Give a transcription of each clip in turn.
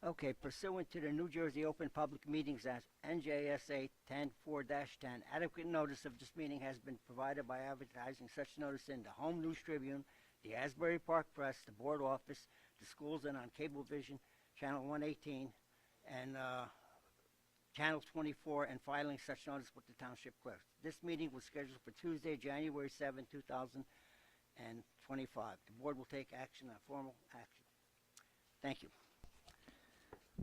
Okay, pursuant to the New Jersey Open Public Meetings Act, NJSA 10-4-10, adequate notice of this meeting has been provided by advertising such notice in the Home News Tribune, the Asbury Park Press, the Board Office, the schools, and on Cablevision, Channel 118, and Channel 24, and filing such notice with the Township Clerk. This meeting was scheduled for Tuesday, January 7, 2025. The Board will take action on formal action. Thank you.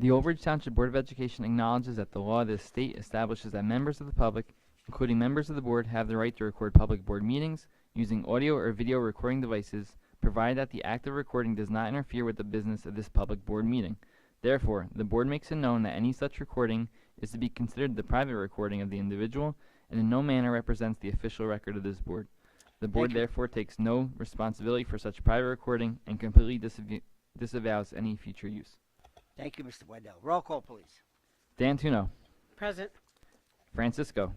The Old Bridge Township Board of Education acknowledges that the law of this state establishes that members of the public, including members of the board, have the right to record public board meetings using audio or video recording devices, provided that the act of recording does not interfere with the business of this public board meeting. Therefore, the board makes it known that any such recording is to be considered the private recording of the individual and in no manner represents the official record of this board. The board therefore takes no responsibility for such private recording and completely disavows any future use. Thank you, Mr. Waddell. Roll call, please. D'Antuno. Present. Francisco.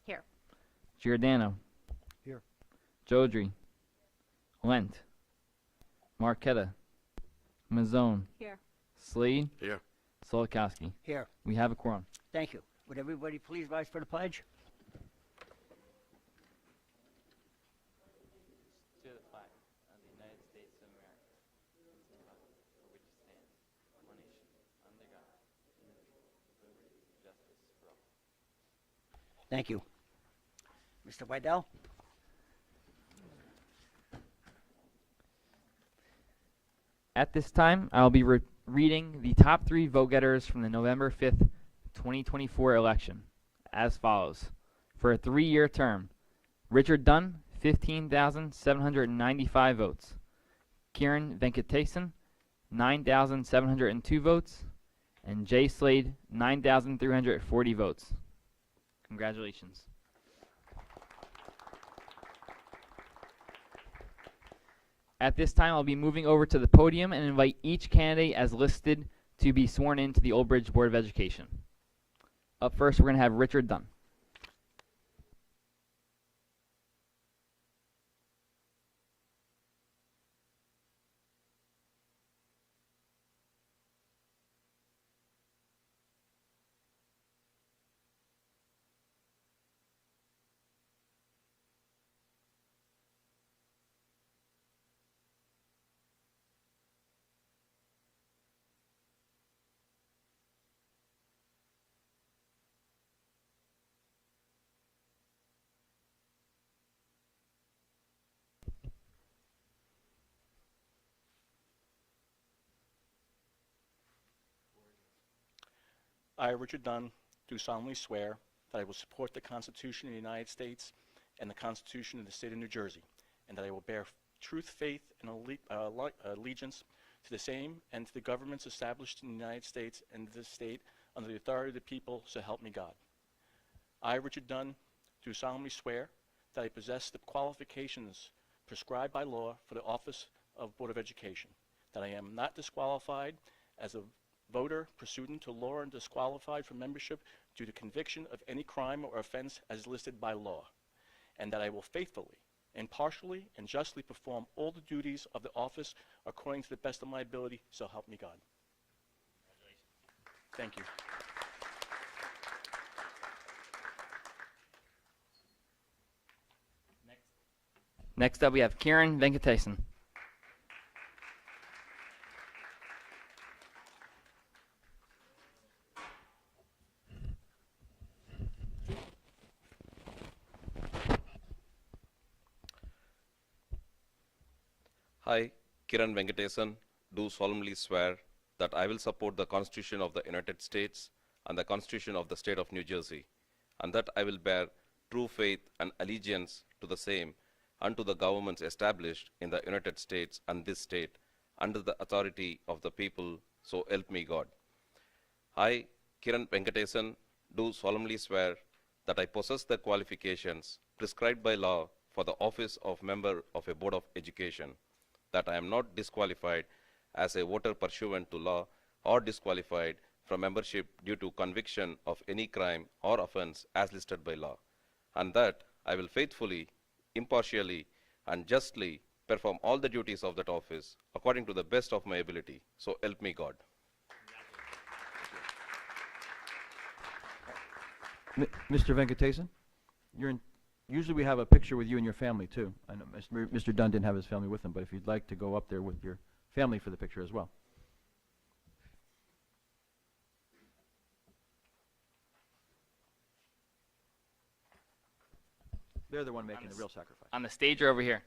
Here. Giordano. Here. Jodry. Lent. Marquetta. Mazzone. Here. Slade. Here. Solokowski. Here. We have a quorum. Thank you. Would everybody please rise for the pledge? To the flag of the United States of America, for which it stands, one nation, under God, indivisible, with liberty and justice for all. Thank you. Mr. Waddell? At this time, I'll be reading the top 3 vote-getters from the November 5th, 2024 election, as follows. For a 3-year term, Richard Dunn, 15,795 votes. Kiran Venkatesan, 9,702 votes. And Jay Slade, 9,340 votes. Congratulations. At this time, I'll be moving over to the podium and invite each candidate as listed to be sworn into the Old Bridge Board of Education. Up first, we're going to have Richard Dunn. I, Richard Dunn, do solemnly swear that I will support the Constitution of the United States and the Constitution of the State of New Jersey, and that I will bear truth, faith, and allegiance to the same and to the governments established in the United States and this state under the authority of the people, so help me God. I, Richard Dunn, do solemnly swear that I possess the qualifications prescribed by law for the office of Board of Education, that I am not disqualified as a voter pursuant to law and disqualified from membership due to conviction of any crime or offense as listed by law, and that I will faithfully, impartially, and justly perform all the duties of the office according to the best of my ability, so help me God. Thank you. Next up, we have Kiran Venkatesan. I, Kiran Venkatesan, do solemnly swear that I will support the Constitution of the United States and the Constitution of the State of New Jersey, and that I will bear true faith and allegiance to the same and to the governments established in the United States and this state under the authority of the people, so help me God. I, Kiran Venkatesan, do solemnly swear that I possess the qualifications prescribed by law for the office of member of a Board of Education, that I am not disqualified as a voter pursuant to law or disqualified from membership due to conviction of any crime or offense as listed by law, and that I will faithfully, impartially, and justly perform all the duties of that office according to the best of my ability. So help me God. Mr. Venkatesan, usually we have a picture with you and your family too. I know Mr. Dunn didn't have his family with him, but if you'd like to go up there with your family for the picture as well. They're the one making the real sacrifice. On the stage or over here?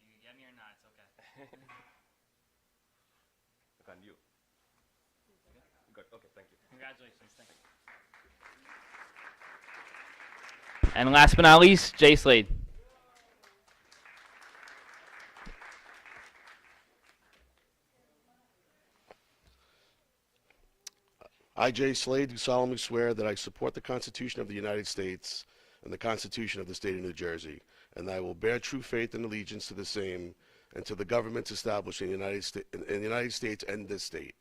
You get me or not, it's okay. Look on you. Good. Okay, thank you. Congratulations. Thank you. And last but not least, Jay Slade. I, Jay Slade, do solemnly swear that I support the Constitution of the United States and the Constitution of the State of New Jersey, and that I will bear true faith and allegiance to the same and to the governments established in the United States and this state,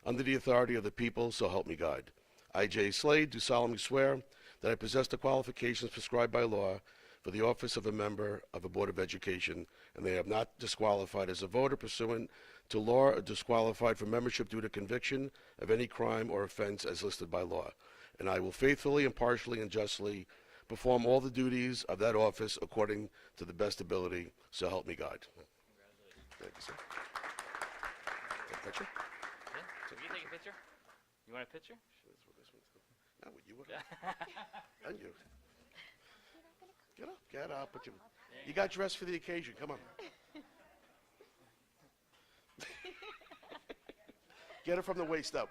under the authority of the people, so help me God. I, Jay Slade, do solemnly swear that I possess the qualifications prescribed by law for the office of a member of a Board of Education, and they have not disqualified as a voter pursuant to law or disqualified from membership due to conviction of any crime or offense as listed by law. And I will faithfully, impartially, and justly perform all the duties of that office according to the best ability, so help me God. Thank you, sir. Take a picture? Yeah. Can you take a picture? You want a picture? Not with you. And you. Get up. Put you got dressed for the occasion. Come on. Get it from the waist up.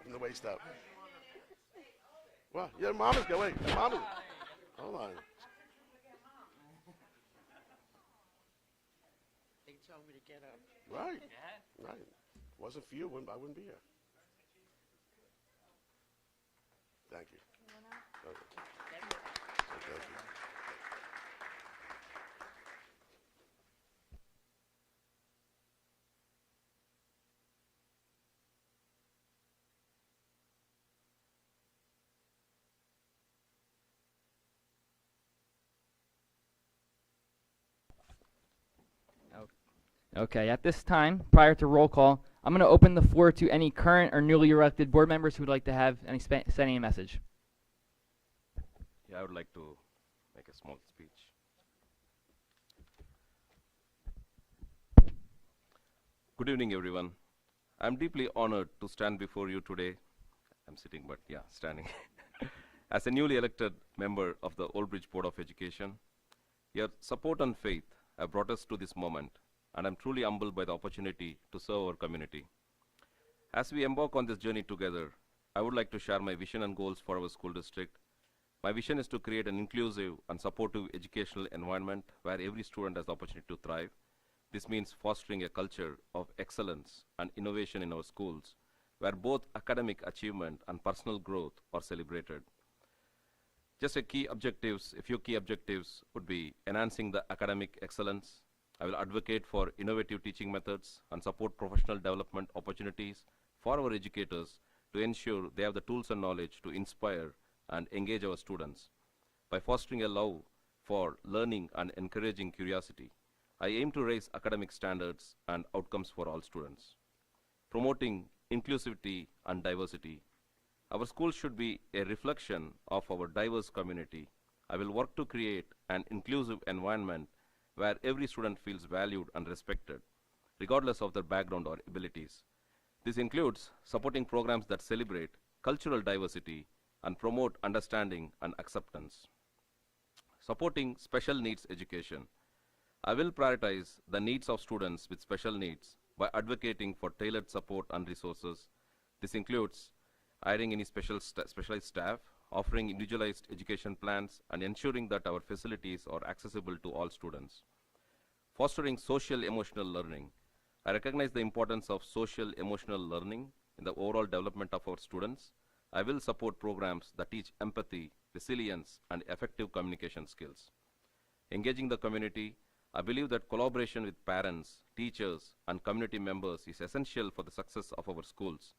What? Yeah, mama's going. Mama. Hold on. They told me to get up. Right. Right. Wasn't for you, I wouldn't be here. Thank you. Okay. Thank you. Okay, at this time, prior to roll call, I'm going to open the floor to any current or newly elected board members who would like to have any sending a message. Yeah, I would like to make a small speech. Good evening, everyone. I'm deeply honored to stand before you today. I'm sitting, but yeah, standing. As a newly elected member of the Old Bridge Board of Education, your support and faith have brought us to this moment, and I'm truly humbled by the opportunity to serve our community. As we embark on this journey together, I would like to share my vision and goals for our school district. My vision is to create an inclusive and supportive educational environment where every student has the opportunity to thrive. This means fostering a culture of excellence and innovation in our schools, where both academic achievement and personal growth are celebrated. Just a few key objectives would be enhancing the academic excellence. I will advocate for innovative teaching methods and support professional development opportunities for our educators to ensure they have the tools and knowledge to inspire and engage our students. By fostering a love for learning and encouraging curiosity, I aim to raise academic standards and outcomes for all students. Promoting inclusivity and diversity. Our school should be a reflection of our diverse community. I will work to create an inclusive environment where every student feels valued and respected, regardless of their background or abilities. This includes supporting programs that celebrate cultural diversity and promote understanding and acceptance. Supporting special needs education. I will prioritize the needs of students with special needs by advocating for tailored support and resources. This includes hiring any specialized staff, offering individualized education plans, and ensuring that our facilities are accessible to all students. Fostering social emotional learning. I recognize the importance of social emotional learning in the overall development of our students. I will support programs that teach empathy, resilience, and effective communication skills. Engaging the community, I believe that collaboration with parents, teachers, and community members is essential for the success of our schools.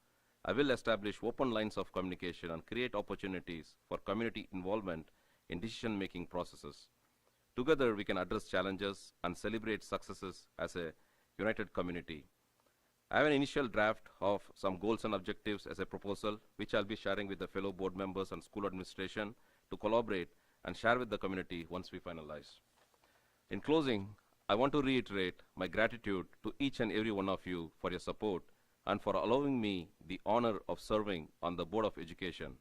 I will establish open lines of communication and create opportunities for community involvement in decision-making processes. Together, we can address challenges and celebrate successes as a united community. I have an initial draft of some goals and objectives as a proposal, which I'll be sharing with the fellow board members and school administration to collaborate and share with the community once we finalize. In closing, I want to reiterate my gratitude to each and every one of you for your support and for allowing me the honor of serving on the Board of Education.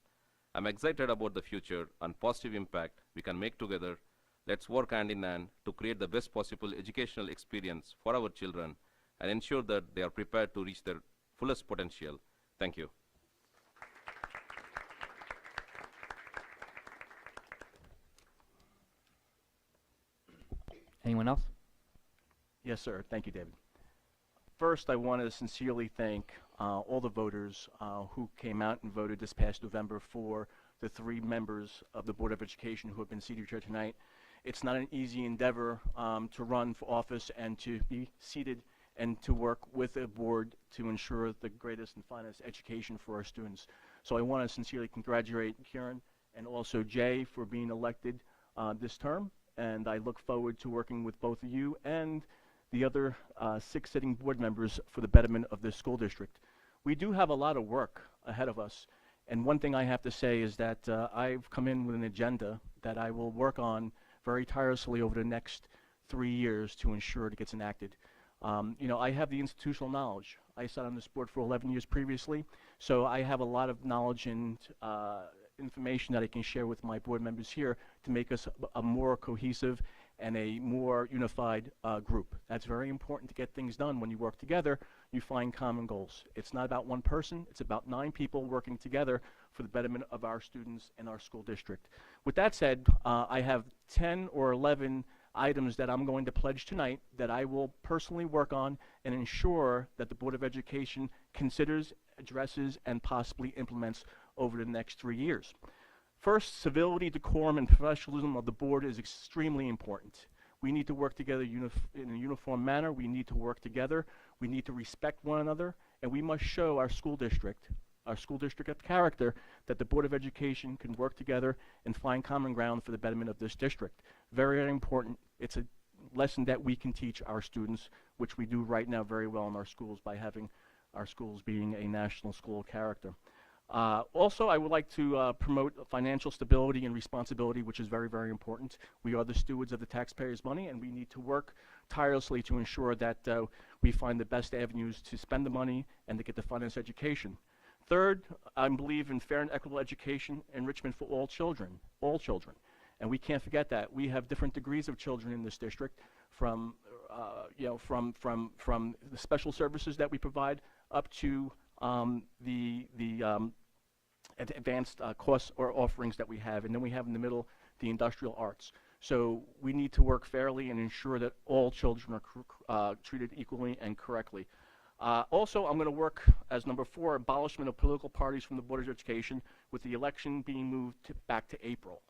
I'm excited about the future and positive impact we can make together. Let's work hand in hand to create the best possible educational experience for our children and ensure that they are prepared to reach their fullest potential. Thank you. Anyone else? Yes, sir. Thank you, David. First, I want to sincerely thank all the voters who came out and voted this past November for the 3 members of the Board of Education who have been seated here tonight. It's not an easy endeavor to run for office and to be seated and to work with a board to ensure the greatest and finest education for our students. So I want to sincerely congratulate Kieran and also Jay for being elected this term, and I look forward to working with both of you and the other 6 sitting board members for the betterment of this school district. We do have a lot of work ahead of us, and one thing I have to say is that I've come in with an agenda that I will work on very tirelessly over the next 3 years to ensure it gets enacted. You know, I have the institutional knowledge. I sat on this board for 11 years previously, so I have a lot of knowledge and information that I can share with my board members here to make us a more cohesive and a more unified group. That's very important to get things done. When you work together, you find common goals. It's not about one person, it's about 9 people working together for the betterment of our students and our school district. With that said, I have 10 or 11 items that I'm going to pledge tonight that I will personally work on and ensure that the Board of Education considers, addresses, and possibly implements over the next 3 years. First, civility, decorum, and professionalism of the board is extremely important. We need to work together in a uniform manner. We need to work together. We need to respect one another, and we must show our school district of character, that the Board of Education can work together and find common ground for the betterment of this district. Very, very important. It's a lesson that we can teach our students, which we do right now very well in our schools by having our schools being a national school of character. Also, I would like to promote financial stability and responsibility, which is very, very important. We are the stewards of the taxpayers' money, and we need to work tirelessly to ensure that we find the best avenues to spend the money and to get the finest education. Third, I believe in fair and equitable education enrichment for all children, and we can't forget that. We have different degrees of children in this district, from from the special services that we provide up to the advanced course or offerings that we have, and then we have in the middle the industrial arts. So we need to work fairly and ensure that all children are treated equally and correctly. Also, I'm going to work as number 4, abolishment of political parties from the Board of Education, with the election being moved back to April.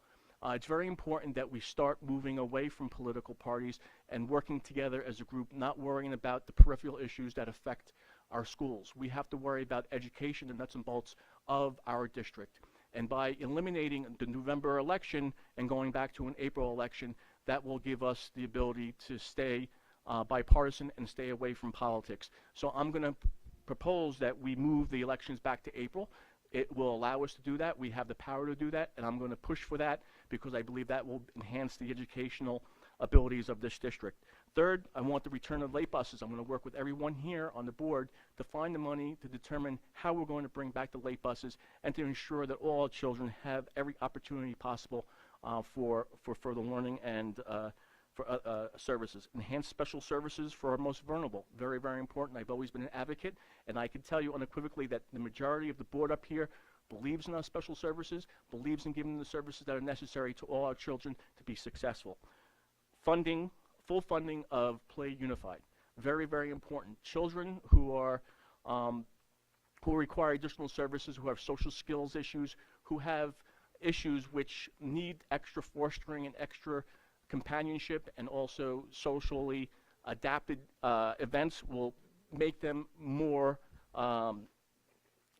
It's very important that we start moving away from political parties and working together as a group, not worrying about the peripheral issues that affect our schools. We have to worry about education, the nuts and bolts of our district. And by eliminating the November election and going back to an April election, that will give us the ability to stay bipartisan and stay away from politics. So I'm going to propose that we move the elections back to April. It will allow us to do that. We have the power to do that, and I'm going to push for that because I believe that will enhance the educational abilities of this district. Third, I want the return of late buses. I'm going to work with everyone here on the board to find the money to determine how we're going to bring back the late buses and to ensure that all our children have every opportunity possible for further learning and for services. Enhanced special services for our most vulnerable. Very, very important. I've always been an advocate, and I can tell you unequivocally that the majority of the board up here believes in our special services, believes in giving them the services that are necessary to all our children to be successful. Funding, full funding of Play Unified. Very, very important. Children who require additional services, who have social skills issues, who have issues which need extra fostering and extra companionship, and also socially adapted events will make them more,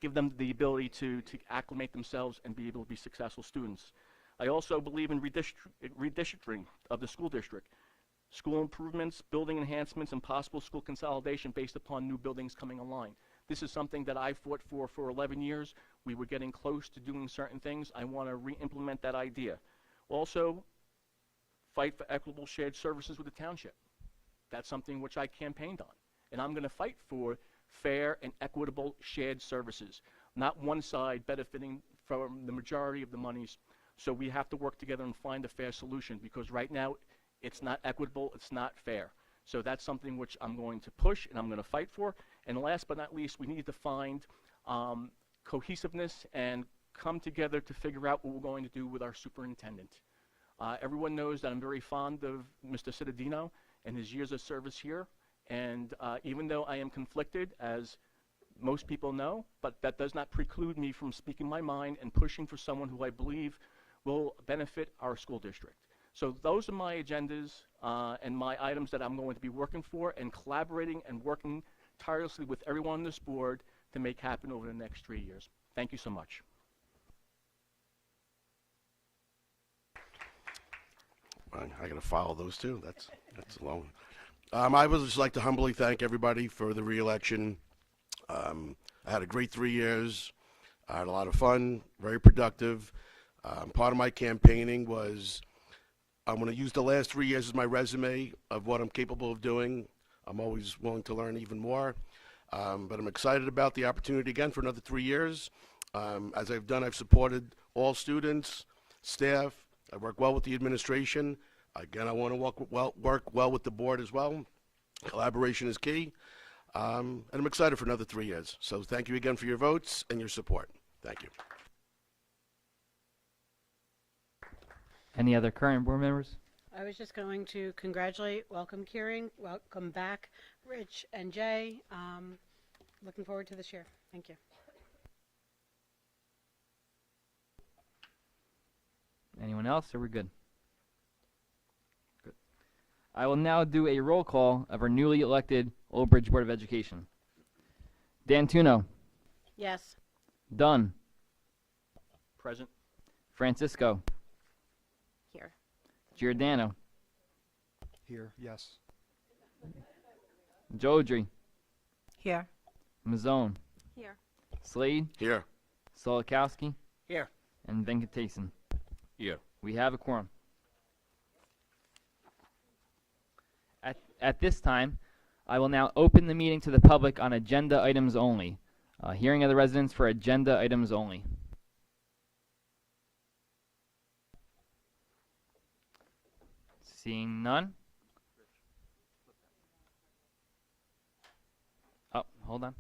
give them the ability to acclimate themselves and be able to be successful students. I also believe in redistricting of the school district. School improvements, building enhancements, and possible school consolidation based upon new buildings coming online. This is something that I fought for 11 years. We were getting close to doing certain things. I want to re-implement that idea. Also, fight for equitable shared services with the township. That's something which I campaigned on. And I'm going to fight for fair and equitable shared services, not one side benefiting from the majority of the monies. So we have to work together and find a fair solution, because right now it's not equitable, it's not fair. So that's something which I'm going to push and I'm going to fight for. And last but not least, we need to find cohesiveness and come together to figure out what we're going to do with our superintendent. Everyone knows that I'm very fond of Mr. Cittadino and his years of service here. And even though I am conflicted, as most people know, but that does not preclude me from speaking my mind and pushing for someone who I believe will benefit our school district. So those are my agendas and my items that I'm going to be working for, and collaborating and working tirelessly with everyone on this board to make happen over the next 3 years. Thank you so much. I got to follow those too. That's long. I would just like to humbly thank everybody for the re-election. I had a great 3 years. I had a lot of fun, very productive. Part of my campaigning was I'm going to use the last 3 years as my resume of what I'm capable of doing. I'm always willing to learn even more. But I'm excited about the opportunity again for another 3 years. As I've done, I've supported all students, staff. I work well with the administration. Again, I want to work well with the board as well. Collaboration is key. And I'm excited for another 3 years. So thank you again for your votes and your support. Thank you. Any other current board members? I was just going to congratulate, welcome Kieran, welcome back, Rich and Jay. Looking forward to this year. Thank you. Anyone else? Are we good? Good. I will now do a roll call of our newly elected Old Bridge Board of Education. D'Antuno. Yes. Dunn. Present. Francisco. Here. Giordano. Here, yes. Jodry. Here. Mazzone. Here. Slade. Here. Solikowski. Here. And Venkatesan. Here. We have a quorum. At this time, I will now open the meeting to the public on agenda items only. Hearing of the residents for agenda items only. Seeing none. Oh, hold on.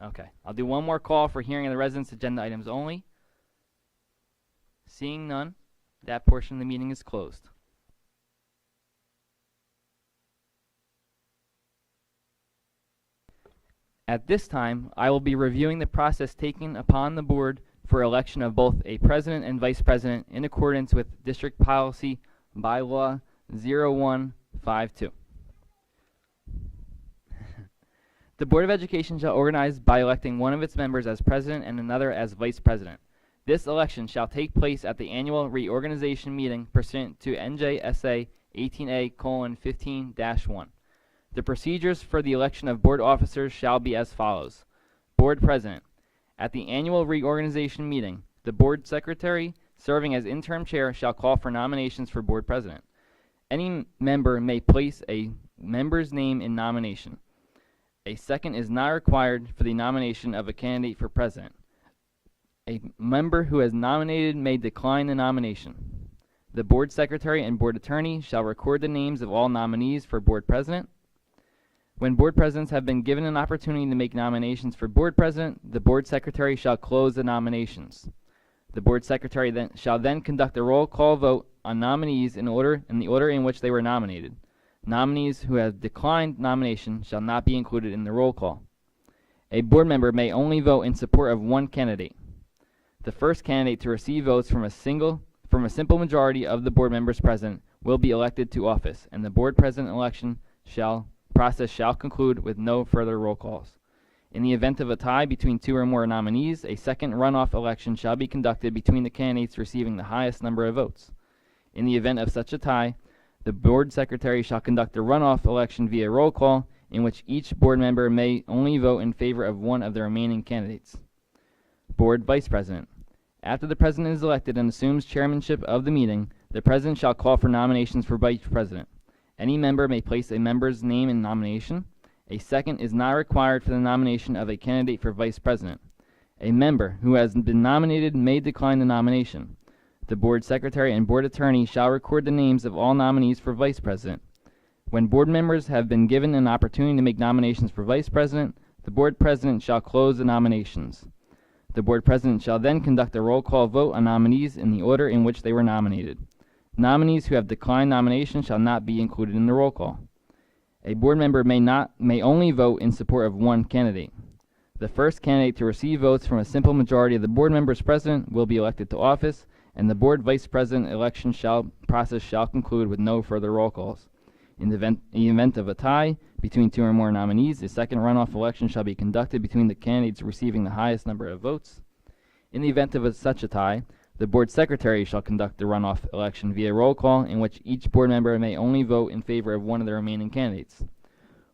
Okay, I'll do one more call for hearing of the residents' agenda items only. Seeing none, that portion of the meeting is closed. At this time, I will be reviewing the process taken upon the board for election of both a president and vice president in accordance with District Policy Bylaw 0152. The Board of Education shall organize by electing one of its members as president and another as vice president. This election shall take place at the annual reorganization meeting pursuant to NJSA 18A:15-1. The procedures for the election of board officers shall be as follows. Board President. At the annual reorganization meeting, the board secretary serving as interim chair shall call for nominations for board president. Any member may place a member's name in nomination. A second is not required for the nomination of a candidate for president. A member who has nominated may decline the nomination. The board secretary and board attorney shall record the names of all nominees for board president. When board presidents have been given an opportunity to make nominations for board president, the board secretary shall close the nominations. The board secretary shall then conduct a roll call vote on nominees in the order in which they were nominated. Nominees who have declined nomination shall not be included in the roll call. A board member may only vote in support of one candidate. The first candidate to receive votes from a simple majority of the board members present will be elected to office, and the board president election process shall conclude with no further roll calls. In the event of a tie between two or more nominees, a second runoff election shall be conducted between the candidates receiving the highest number of votes. In the event of such a tie, the board secretary shall conduct a runoff election via roll call, in which each board member may only vote in favor of one of the remaining candidates. Board vice president. After the president is elected and assumes chairmanship of the meeting, the president shall call for nominations for vice president. Any member may place a member's name in nomination. A second is not required for the nomination of a candidate for vice president. A member who has been nominated may decline the nomination. The board secretary and board attorney shall record the names of all nominees for vice president. When board members have been given an opportunity to make nominations for vice president, the board president shall close the nominations. The board president shall then conduct a roll call vote on nominees in the order in which they were nominated. Nominees who have declined nomination shall not be included in the roll call. A board member may only vote in support of one candidate. The first candidate to receive votes from a simple majority of the board members present will be elected to office, and the board vice president election process shall conclude with no further roll calls. In the event of a tie between two or more nominees, a second runoff election shall be conducted between the candidates receiving the highest number of votes. In the event of such a tie, the board secretary shall conduct the runoff election via roll call, in which each board member may only vote in favor of one of the remaining candidates.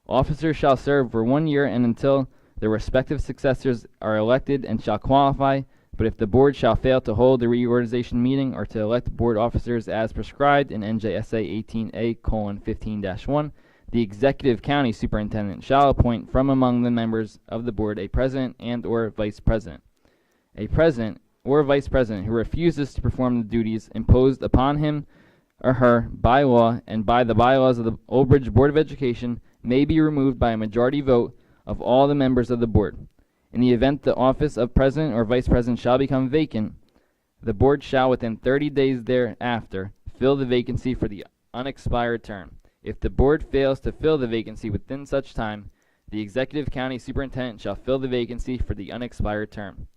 Officers shall serve for 1 year and until their respective successors are elected and shall qualify, but if the board shall fail to hold the reorganization meeting or to elect board officers as prescribed in NJSA 18A:15-1, the executive county superintendent shall appoint from among the members of the board a president and/or vice president. A president or vice president who refuses to perform the duties imposed upon him or her by law and by the bylaws of the Old Bridge Board of Education may be removed by a majority vote of all the members of the board. In the event the office of president or vice president shall become vacant, the board shall within 30 days thereafter fill the vacancy for the unexpired term. If the board fails to fill the vacancy within such time, the executive county superintendent shall fill the vacancy for the unexpired term.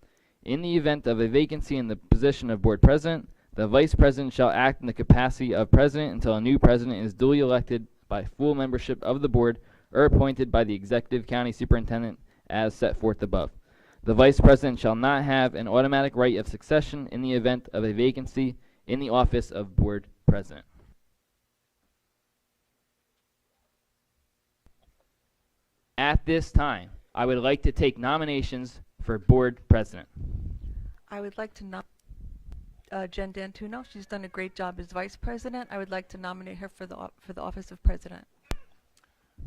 In the event of a vacancy in the position of board president, the vice president shall act in the capacity of president until a new president is duly elected by full membership of the board or appointed by the executive county superintendent as set forth above. The vice president shall not have an automatic right of succession in the event of a vacancy in the office of board president. At this time, I would like to take nominations for board president. I would like to nominate Jen D'Antuno. She's done a great job as vice president. I would like to nominate her for the office of president.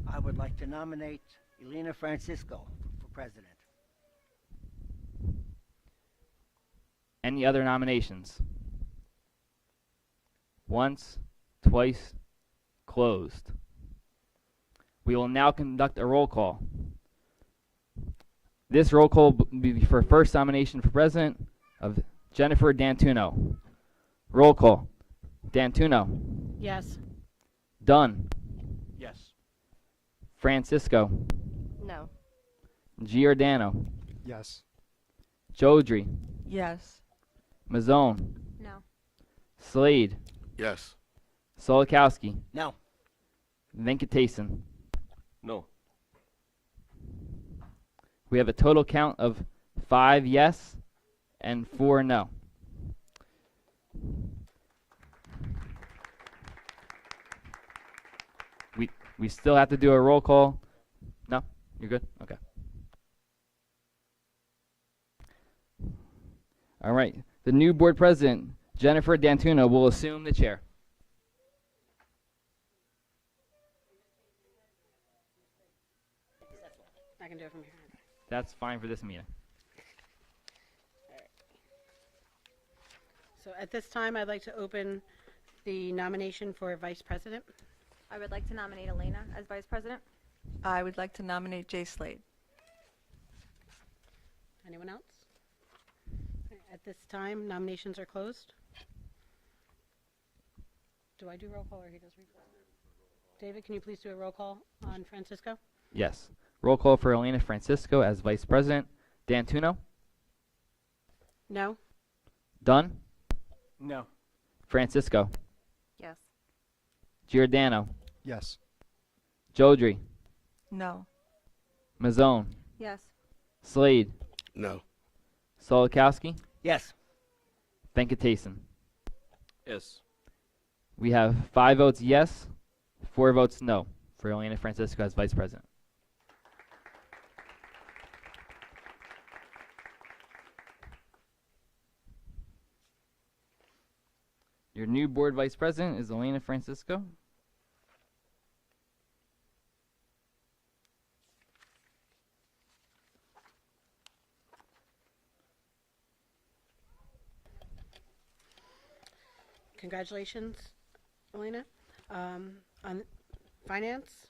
I would like to nominate Elena Francisco for president. Any other nominations? Once, twice, closed. We will now conduct a roll call. This roll call will be for first nomination for president of Jennifer D'Antuno. Roll call. D'Antuno. Yes. Dunn. Yes. Francisco. No. Giordano. Yes. Chaudhry. Yes. Mazzone. No. Slade. Yes. Solikowski. No. Venkatesan. No. We have a total count of 5 yes and 4 no. We still have to do a roll call. No? You're good? Okay. All right. The new board president, Jennifer D'Antuno, will assume the chair. I can do it from here. That's fine for this meeting. So at this time, I'd like to open the nomination for vice president. I would like to nominate Elena as vice president. I would like to nominate Jay Slade. Anyone else? At this time, nominations are closed. Do I do roll call or he does roll call? David, can you please do a roll call on Francisco? Yes. Roll call for Elena Francisco as vice president. D'Antuno? No? Dunn? No. Francisco? Yes. Giordano? Yes. Jodry? No. Mazzone? Yes. Slade? No. Solikowski? Yes. Venkatesan? Yes. We have 5 votes yes, 4 votes no for Elena Francisco as vice president. Your new board vice president is Elena Francisco. Congratulations, Elena. On finance?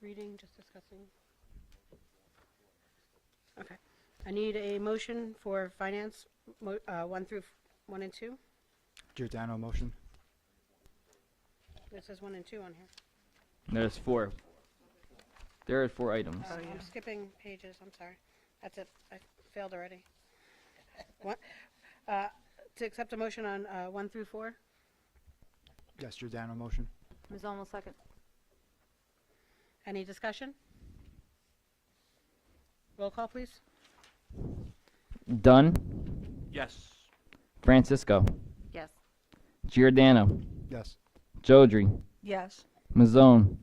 Reading, just discussing? Okay. I need a motion for finance, 1 and 2. Giordano motion. It says 1 and 2 on here. There's 4. There are 4 items. Oh, I'm skipping pages, I'm sorry. That's it, I failed already. What? To accept a motion on 1 through 4? Yes, Giordano motion. Mazzone will second. Any discussion? Roll call, please. Dunn? Yes. Francisco? Yes. Giordano? Yes. Jodry? Yes. Mazzone?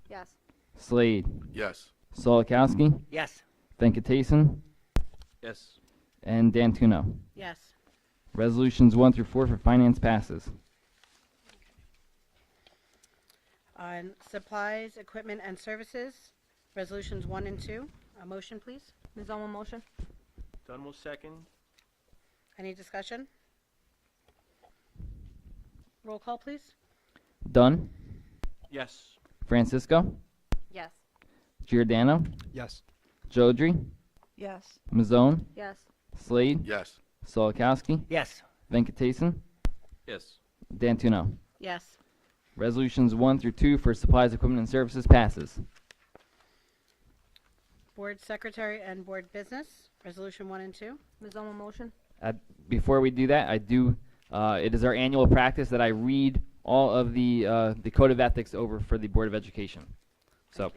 Yes. Slade? Yes. Solikowski? Yes. Venkatesan? Yes. And D'Antuno. Yes. Resolutions 1 through 4 for finance passes. On supplies, equipment, and services, resolutions 1 and 2. A motion, please. Mazzone will motion. Dunn will second. Any discussion? Roll call, please. Dunn? Yes. Francisco? Yes. Giordano? Yes. Jodry? Yes. Mazzone? Yes. Slade? Yes. Solikowski? Yes. Venkatesan? Yes. D'Antuno. Yes. Resolutions 1 through 2 for supplies, equipment, and services passes. Board secretary and board business, resolution 1 and 2. Mazzone will motion. Before we do that, it is our annual practice that I read all of the Code of Ethics over for the Board of Education. So,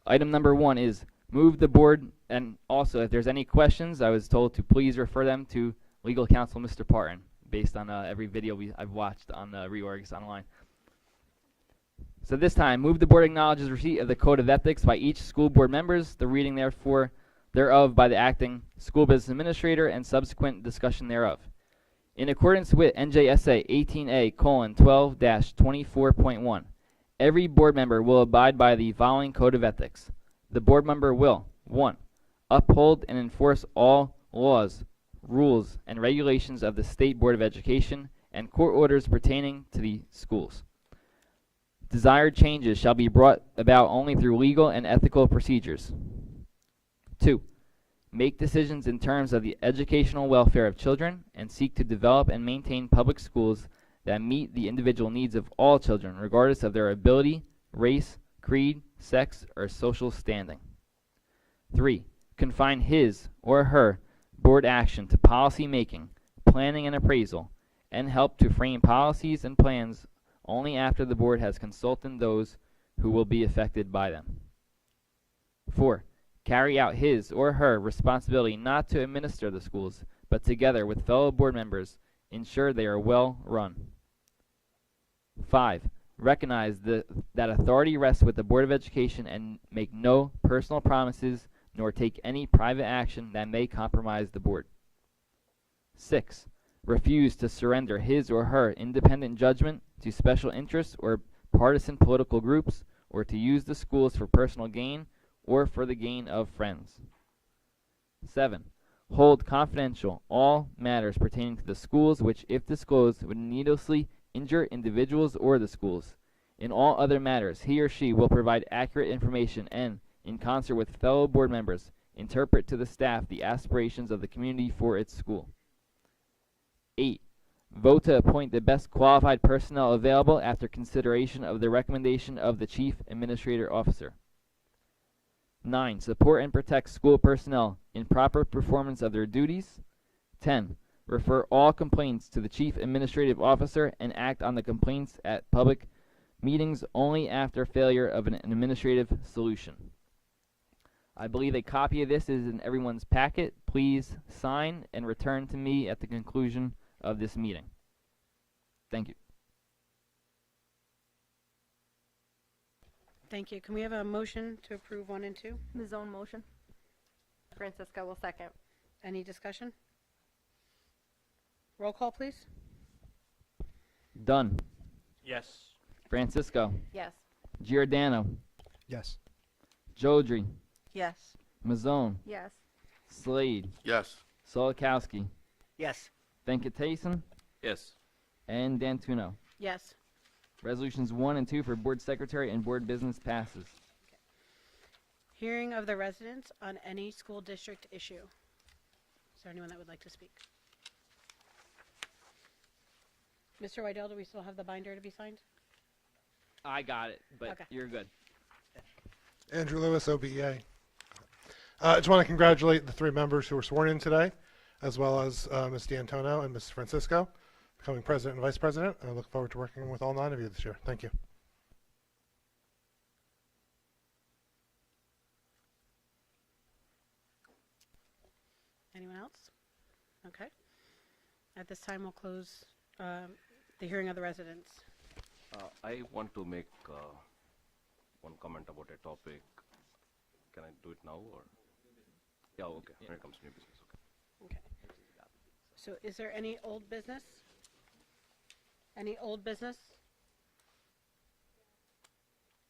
item number 1 is move the board, and also if there's any questions, I was told to please refer them to legal counsel Mr. Parton, based on every video I've watched on Reorgs online. So this time, move the board acknowledges receipt of the Code of Ethics by each school board members, the reading thereof by the acting school business administrator, and subsequent discussion thereof. In accordance with NJSA 18A:12-24.1, every board member will abide by the following Code of Ethics. The board member will 1. Uphold and enforce all laws, rules, and regulations of the State Board of Education and court orders pertaining to the schools. Desired changes shall be brought about only through legal and ethical procedures. 2. Make decisions in terms of the educational welfare of children and seek to develop and maintain public schools that meet the individual needs of all children, regardless of their ability, race, creed, sex, or social standing. 3. Confine his or her board action to policy making, planning, and appraisal, and help to frame policies and plans only after the board has consulted those who will be affected by them. 4. Carry out his or her responsibility not to administer the schools, but together with fellow board members, ensure they are well run. 5. Recognize that authority rests with the Board of Education and make no personal promises nor take any private action that may compromise the board. 6. Refuse to surrender his or her independent judgment to special interests or partisan political groups, or to use the schools for personal gain or for the gain of friends. 7. Hold confidential all matters pertaining to the schools which, if disclosed, would needlessly injure individuals or the schools. In all other matters, he or she will provide accurate information and, in concert with fellow board members, interpret to the staff the aspirations of the community for its school. 8. Vote to appoint the best qualified personnel available after consideration of the recommendation of the Chief Administrative Officer. 9. Support and protect school personnel in proper performance of their duties. 10. Refer all complaints to the Chief Administrative Officer and act on the complaints at public meetings only after failure of an administrative solution. I believe a copy of this is in everyone's packet. Please sign and return to me at the conclusion of this meeting. Thank you. Thank you. Can we have a motion to approve 1 and 2? Ms. Owen motion. Francisco will second. Any discussion? Roll call, please. Dunn. Yes. Francisco. Yes. Giordano. Yes. Jodry. Yes. Mazzone. Yes. Slade. Yes. Solikowski. Yes. Venkatesan. Yes. And Dantuno. Yes. Resolutions 1 and 2 for board secretary and board business passes. Hearing of the residents on any school district issue. Is there anyone that would like to speak? Mr. Wydell, do we still have the binder to be signed? I got it, but Okay. you're good. Andrew Lewis, OBEA. I just want to congratulate the 3 members who were sworn in today, as well as Ms. D'Antonio and Ms. Francisco, becoming president and vice president. I look forward to working with all 9 of you this year. Thank you. Anyone else? Okay. At this time, we'll close the hearing of the residents. I want to make one comment about a topic. Can I do it now or? Yeah, okay. When it comes to new business, okay. Okay. So is there any old business? Any old business?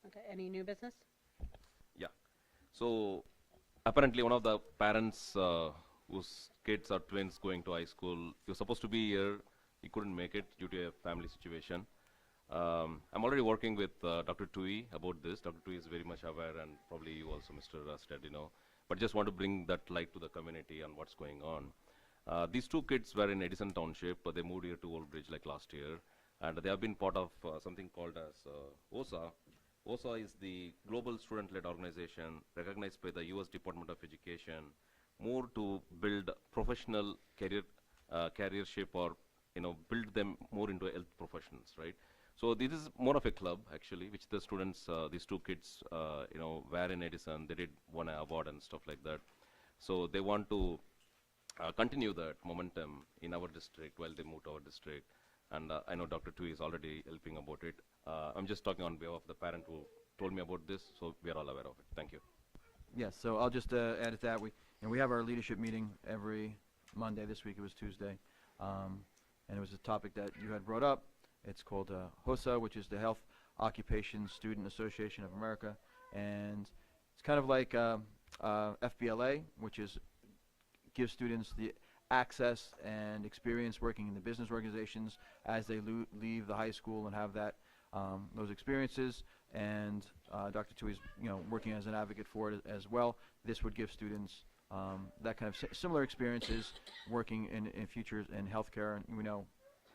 Okay, any new business? Yeah. So apparently one of the parents whose kids are twins going to high school, he was supposed to be here. He couldn't make it due to a family situation. I'm already working with Dr. Tui about this. Dr. Tui is very much aware, and probably you also, Mr. Stead, you know. But just want to bring that light to the community on what's going on. These 2 kids were in Edison Township, but they moved here to Old Bridge like last year. And they have been part of something called as OSA. OSA is the Global Student-Led Organization recognized by the U.S. Department of Education, more to build professional careership or, you know, build them more into health professions, right? So this is more of a club, actually, which the students, these 2 kids, you know, were in Edison. They did won an award and stuff like that. So they want to continue that momentum in our district while they move to our district. And I know Dr. Tui is already helping about it. I'm just talking on behalf of the parent who told me about this, so we are all aware of it. Thank you. Yes, so I'll just add to that. We have our leadership meeting every Monday. This week it was Tuesday. And it was a topic that you had brought up. It's called HOSA, which is the Health Occupation Student Association of America. And it's kind of like FBLA, which is gives students the access and experience working in the business organizations as they leave the high school and have that those experiences. And Dr. Tui is, you know, working as an advocate for it as well. This would give students that kind of similar experiences working in futures in healthcare. And we know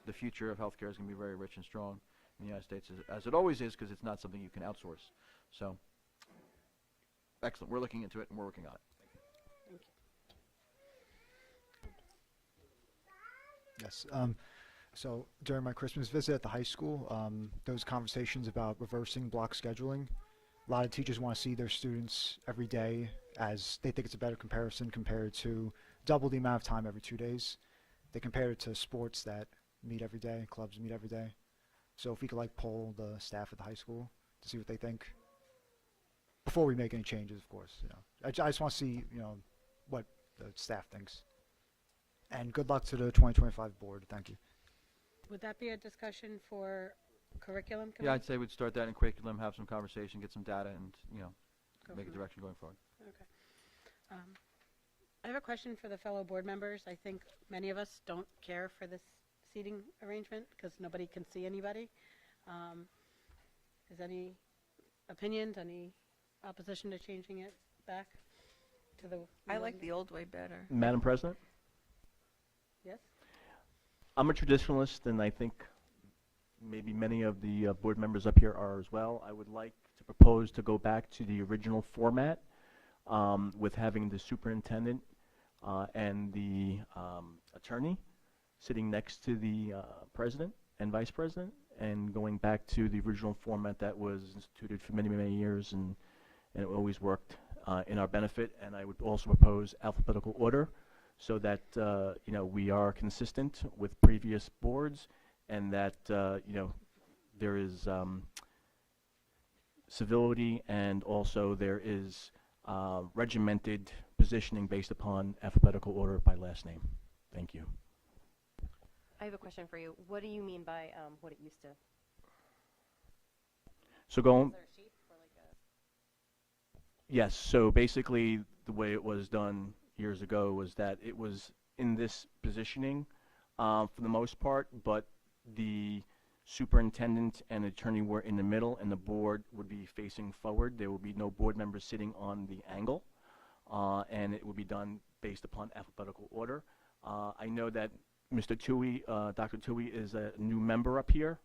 the future of healthcare is going to be very rich and strong in the United States, as it always is, because it's not something you can outsource. So, excellent. We're looking into it and we're working on it. Thank you. Yes. So during my Christmas visit at the high school, those conversations about reversing block scheduling, a lot of teachers want to see their students every day, as they think it's a better comparison compared to double the amount of time every 2 days. They compare it to sports that meet every day, clubs meet every day. So if we could like poll the staff at the high school to see what they think. before we make any changes, of course. You know, I just want to see, you know, what the staff thinks. And good luck to the 2025 board. Thank you. Would that be a discussion for curriculum committee? Yeah, I'd say we'd start that in curriculum, have some conversation, get some data, and, you know, Go make a from direction going forward. there. Okay. I have a question for the fellow board members. I think many of us don't care for this seating arrangement because nobody can see anybody. Is any opinions, any opposition to changing it back to the? I like the old way better. Madam President, Yes? I'm a traditionalist, and I think maybe many of the board members up here are as well. I would like to propose to go back to the original format with having the superintendent and the attorney sitting next to the president and vice president, and going back to the original format that was instituted for many, many years, and it always worked in our benefit. And I would also propose alphabetical order so that you know, we are consistent with previous boards, and that you know, there is civility, and also there is regimented positioning based upon alphabetical order by last name. Thank you. I have a question for you. What do you mean by what it used to? So going, Is there a sheet for like a? yes, so basically the way it was done years ago was that it was in this positioning for the most part, but the superintendent and attorney were in the middle, and the board would be facing forward. There would be no board members sitting on the angle, and it would be done based upon alphabetical order. I know that Mr. Tui, Dr. Tui is a new member up here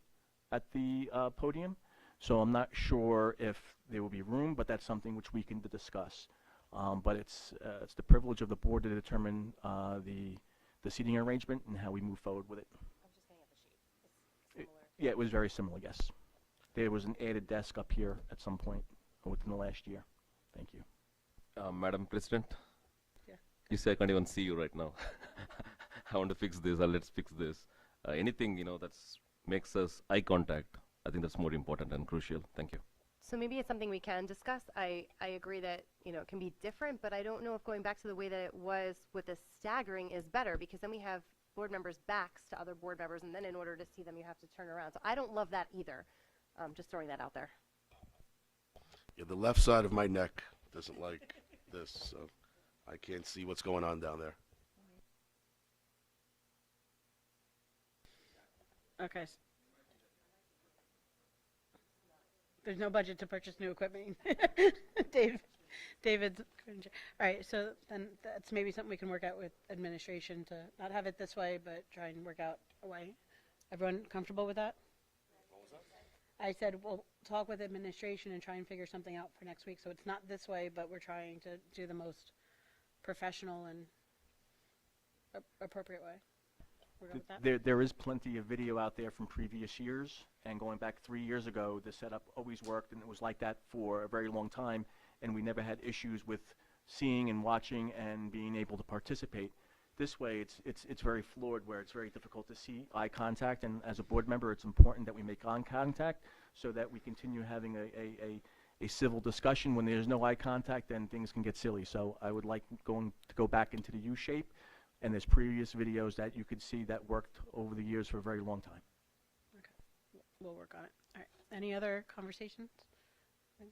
at the podium, so I'm not sure if there will be room, but that's something which we can discuss. But it's the privilege of the board to determine the seating arrangement and how we move forward with it. I'm just getting at the sheet. It's similar. Yeah, it was very similar, yes. There was an added desk up here at some point within the last year. Thank you. Madam President? Yeah. You say I can't even see you right now. I want to fix this, or let's fix this. Anything, you know, that makes us eye contact, I think that's more important and crucial. Thank you. So maybe it's something we can discuss. I agree that, you know, it can be different, but I don't know if going back to the way that it was with the staggering is better, because then we have board members' backs to other board members, and then in order to see them, you have to turn around. So I don't love that either. Just throwing that out there. Yeah, the left side of my neck doesn't like this, so I can't see what's going on down there. Okay. There's no budget to purchase new equipment. David's, all right, so then that's maybe something we can work out with administration to not have it this way, but try and work out a way. Everyone comfortable with that? What was that? I said we'll talk with administration and try and figure something out for next week. So it's not this way, but we're trying to do the most professional and appropriate way. We're good with that? There is plenty of video out there from previous years, and going back 3 years ago, the setup always worked, and it was like that for a very long time, and we never had issues with seeing and watching and being able to participate. This way, it's very fluid, where it's very difficult to see eye contact, and as a board member, it's important that we make eye contact so that we continue having a civil discussion. When there's no eye contact, then things can get silly. So I would like to go back into the U shape, and there's previous videos that you could see that worked over the years for a very long time. Okay, we'll work on it. All right, any other conversations? Okay,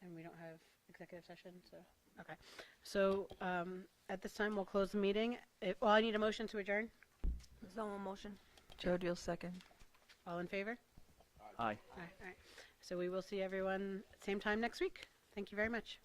and we don't have executive session, so, okay. So, at this time, we'll close the meeting. Well, I need a motion to adjourn. Zone motion. Jody will second. All in favor? Aye. All right. So we will see everyone same time next week. Thank you very much.